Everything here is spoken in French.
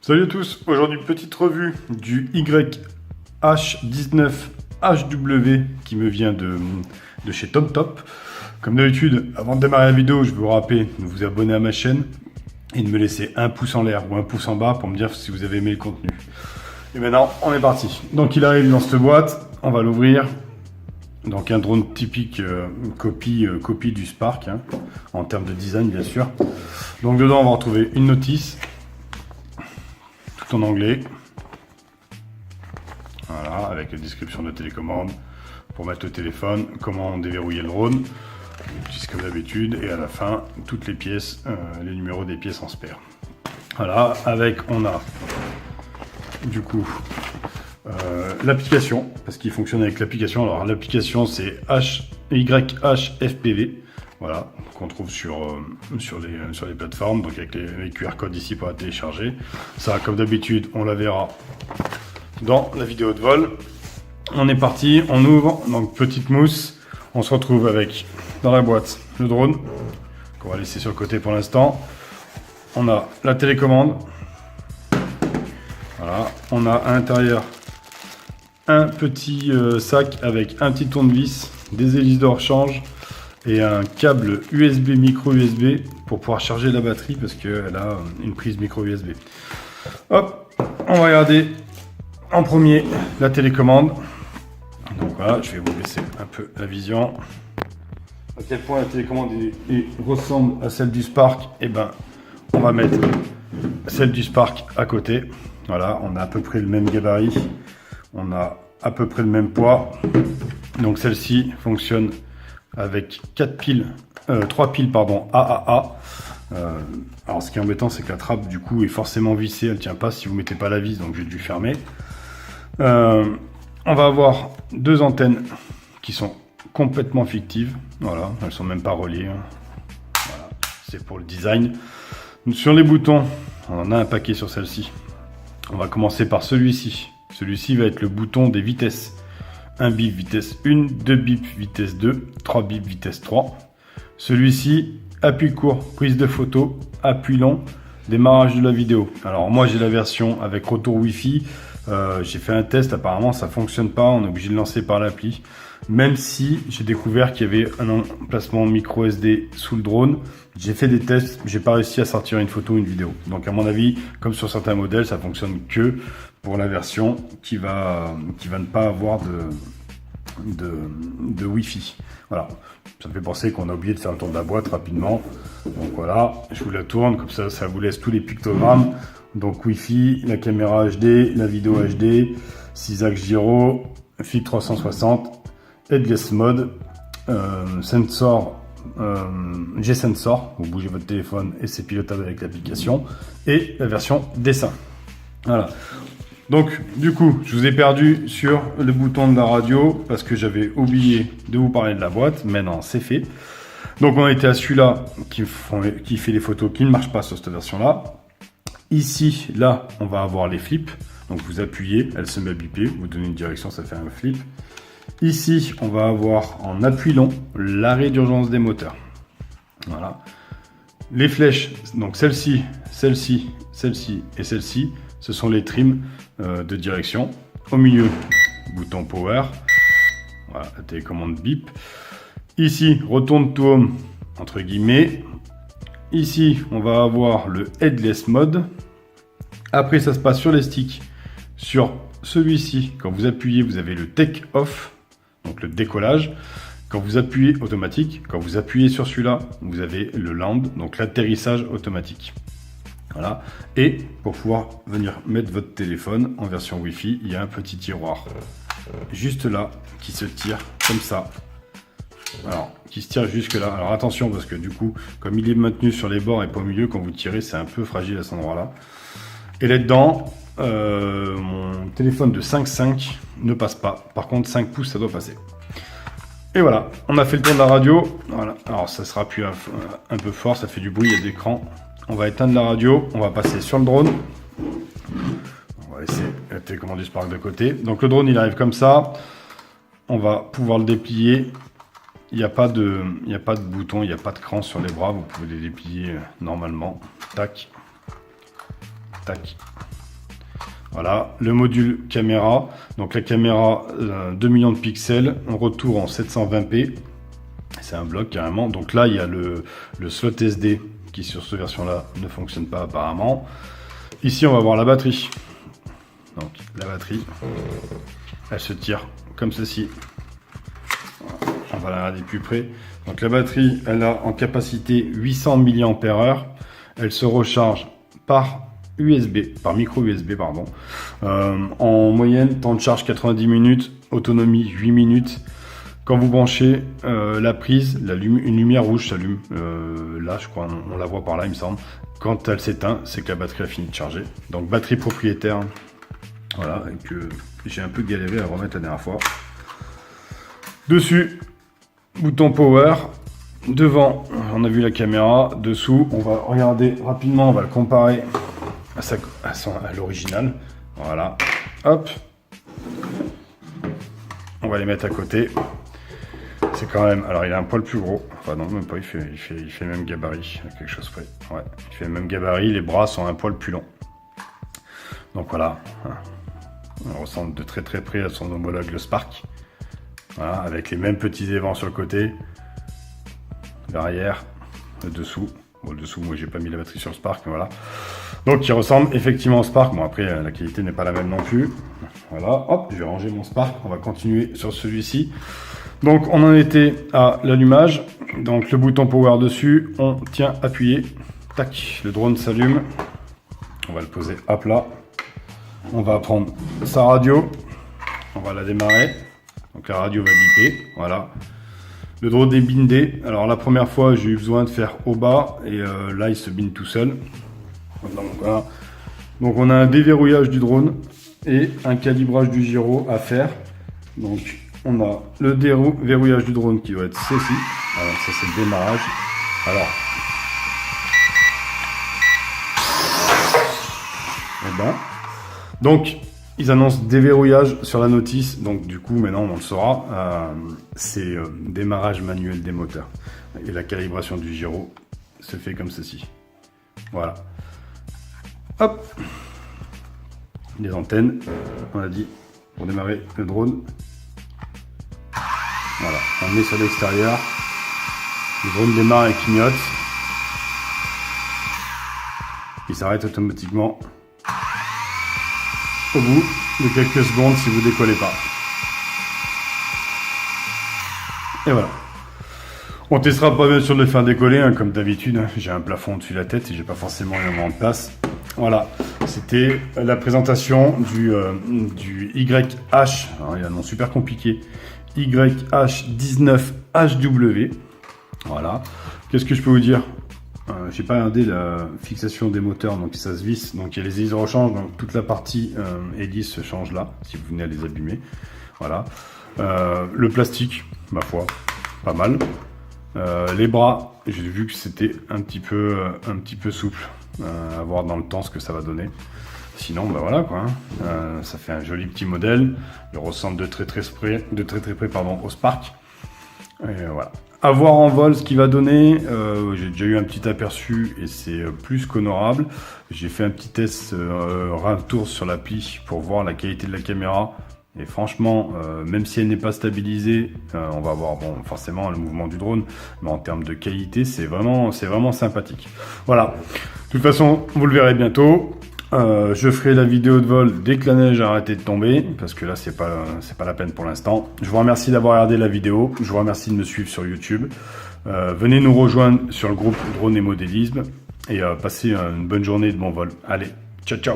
Salut à tous, aujourd'hui petite revue du YH19HW qui me vient de chez TomTop. Comme d'habitude, avant de démarrer la vidéo, je vous rappelle de vous abonner à ma chaîne et de me laisser un pouce en l'air ou un pouce en bas pour me dire si vous avez aimé le contenu. Et maintenant, on est parti. Donc il arrive dans cette boîte, on va l'ouvrir. Donc un drone typique copie du Spark, hein, en termes de design bien sûr. Donc dedans, on va retrouver une notice. En anglais, voilà, avec la description de la télécommande pour mettre le téléphone, comment déverrouiller le drone, comme d'habitude, et à la fin toutes les pièces, les numéros des pièces en spare. Voilà, avec on a du coup l'application, parce qu'il fonctionne avec l'application. Alors l'application c'est YHFPV. Voilà, qu'on trouve sur les plateformes, donc avec les QR codes ici pour la télécharger. Ça, comme d'habitude, on la verra dans la vidéo de vol. On est parti, on ouvre, donc petite mousse. On se retrouve avec, dans la boîte, le drone, qu'on va laisser sur le côté pour l'instant. On a la télécommande. Voilà, on a à l'intérieur un petit sac avec un petit tournevis, des hélices de rechange, et un câble USB, micro USB pour pouvoir charger la batterie parce qu'elle a une prise micro USB. Hop, on va regarder en premier la télécommande. Donc voilà, je vais vous laisser un peu la vision. À quel point la télécommande ressemble à celle du Spark, et ben on va mettre celle du Spark à côté. Voilà, on a à peu près le même gabarit, on a à peu près le même poids. Donc celle-ci fonctionne avec 3 piles AAA. Alors ce qui est embêtant, c'est que la trappe du coup est forcément vissée, elle tient pas si vous mettez pas la vis, donc j'ai dû fermer. On va avoir deux antennes qui sont complètement fictives, voilà, elles sont même pas reliées, hein. Voilà, c'est pour le design. Sur les boutons, on en a un paquet sur celle-ci. On va commencer par celui-ci. Celui-ci va être le bouton des vitesses. 1 bip vitesse 1, 2 bip vitesse 2, 3 bip vitesse 3. Celui-ci, appui court, prise de photo, appui long, démarrage de la vidéo. Alors moi j'ai la version avec retour Wi-Fi. J'ai fait un test, apparemment ça fonctionne pas, on est obligé de lancer par l'appli. Même si j'ai découvert qu'il y avait un emplacement micro SD sous le drone. J'ai fait des tests, j'ai pas réussi à sortir une photo ou une vidéo. Donc à mon avis, comme sur certains modèles, ça fonctionne que pour la version qui va ne pas avoir de Wi-Fi. Voilà, ça me fait penser qu'on a oublié de faire le tour de la boîte rapidement. Donc voilà, je vous la tourne, comme ça, ça vous laisse tous les pictogrammes. Donc Wi-Fi, la caméra HD, la vidéo HD, 6 axes gyro, FIC 360, headless mode, sensor, G-Sensor, vous bougez votre téléphone et c'est pilotable avec l'application, et la version dessin. Voilà. Donc, du coup, je vous ai perdu sur le bouton de la radio parce que j'avais oublié de vous parler de la boîte. Maintenant, c'est fait. Donc, on était à celui-là qui fait les photos qui ne marche pas sur cette version-là. Ici, là, on va avoir les flips. Donc, vous appuyez, elle se met à biper. Vous donnez une direction, ça fait un flip. Ici, on va avoir en appui long l'arrêt d'urgence des moteurs. Voilà. Les flèches, donc celle-ci, celle-ci, celle-ci et celle-ci, ce sont les trims de direction. Au milieu, bouton power. Voilà, la télécommande bip. Ici, retourne to home, entre guillemets. Ici, on va avoir le headless mode. Après, ça se passe sur les sticks. Sur celui-ci, quand vous appuyez, vous avez le take off, donc le décollage. Quand vous appuyez automatique, quand vous appuyez sur celui-là, vous avez le land, donc l'atterrissage automatique. Voilà. Et pour pouvoir venir mettre votre téléphone en version Wi-Fi, il y a un petit tiroir juste là qui se tire comme ça. Alors, qui se tire jusque là. Alors attention parce que du coup, comme il est maintenu sur les bords et pas au milieu, quand vous tirez, c'est un peu fragile à cet endroit-là. Et là-dedans, mon téléphone de 5.5 ne passe pas. Par contre, 5 pouces, ça doit passer. Et voilà, on a fait le tour de la radio. Voilà. Alors ça sera plus un peu fort, ça fait du bruit, il y a des écrans. On va éteindre la radio, on va passer sur le drone. On va laisser la télécommande du Spark de côté. Donc le drone, il arrive comme ça. On va pouvoir le déplier. Il n'y a pas de bouton, il n'y a pas de cran sur les bras. Vous pouvez les déplier normalement. Tac, tac, Voilà, le module caméra. Donc la caméra 2 millions de pixels, en retour en 720p. C'est un bloc carrément. Donc là, il y a le slot SD qui sur cette version-là ne fonctionne pas apparemment. Ici, on va voir la batterie. Donc la batterie, elle se tire comme ceci. On va la regarder plus près. Donc la batterie, elle a en capacité 800 mAh. Elle se recharge par micro USB, pardon. En moyenne, temps de charge 90 minutes, autonomie 8 minutes. Quand vous branchez la prise, une lumière rouge s'allume. Là, je crois, on la voit par là, il me semble. Quand elle s'éteint, c'est que la batterie a fini de charger. Donc batterie propriétaire. Voilà, et que j'ai un peu galéré à remettre la dernière fois. Dessus, bouton power. Devant, on a vu la caméra. Dessous, on va regarder rapidement, on va le comparer à l'original. Voilà, hop. On va les mettre à côté. C'est quand même, alors il a un poil plus gros. Enfin non, même pas, il fait le même gabarit, à quelque chose près. Ouais, il fait le même gabarit, les bras sont un poil plus longs. Donc voilà, on ressemble de très très près à son homologue le Spark. Voilà, avec les mêmes petits évents sur le côté, l'arrière, le dessous. Bon, le dessous, moi j'ai pas mis la batterie sur le Spark, mais voilà. Donc il ressemble effectivement au Spark. Bon après la qualité n'est pas la même non plus. Voilà, hop, je vais ranger mon Spark. On va continuer sur celui-ci. Donc on en était à l'allumage. Donc le bouton power dessus, on tient appuyé. Tac, le drone s'allume. On va le poser à plat. On va prendre sa radio. On va la démarrer. Donc la radio va biper. Voilà. Le drone est bindé. Alors la première fois, j'ai eu besoin de faire au bas. Et là, il se binde tout seul. Donc, voilà. Donc on a un déverrouillage du drone et un calibrage du gyro à faire. Donc on a le déverrouillage du drone qui va être ceci. Alors ça c'est le démarrage. Alors et ben donc ils annoncent déverrouillage sur la notice. Donc du coup maintenant on le saura. C'est démarrage manuel des moteurs et la calibration du gyro se fait comme ceci. Voilà. Hop, les antennes, on a dit, pour démarrer le drone. Voilà, on met sur l'extérieur. Le drone démarre et clignote. Il s'arrête automatiquement au bout de quelques secondes si vous décollez pas. Et voilà. On testera pas bien sûr de le faire décoller, hein, comme d'habitude. Hein. J'ai un plafond au-dessus de la tête et j'ai pas forcément énormément de place. Voilà, c'était la présentation du YH, alors il y a un nom super compliqué, YH19HW. Voilà, qu'est-ce que je peux vous dire? J'ai pas regardé la fixation des moteurs, donc ça se visse, donc il y a les hélices de rechange, donc toute la partie hélice se change là, si vous venez à les abîmer. Voilà, le plastique, ma foi, pas mal. Les bras, j'ai vu que c'était un petit peu souple. À voir dans le temps ce que ça va donner. Sinon, bah voilà quoi. Ça fait un joli petit modèle. Il ressemble de très très près au Spark. Et voilà. À voir en vol ce qu'il va donner. J'ai déjà eu un petit aperçu et c'est plus qu'honorable. J'ai fait un petit test retour sur l'appli pour voir la qualité de la caméra. Et franchement, même si elle n'est pas stabilisée, on va voir bon, forcément le mouvement du drone, mais en termes de qualité, c'est vraiment sympathique. Voilà. De toute façon, vous le verrez bientôt. Je ferai la vidéo de vol dès que la neige a arrêté de tomber, parce que là, c'est pas la peine pour l'instant. Je vous remercie d'avoir regardé la vidéo. Je vous remercie de me suivre sur YouTube. Venez nous rejoindre sur le groupe Drone et Modélisme et passez une bonne journée de bon vol. Allez, ciao ciao.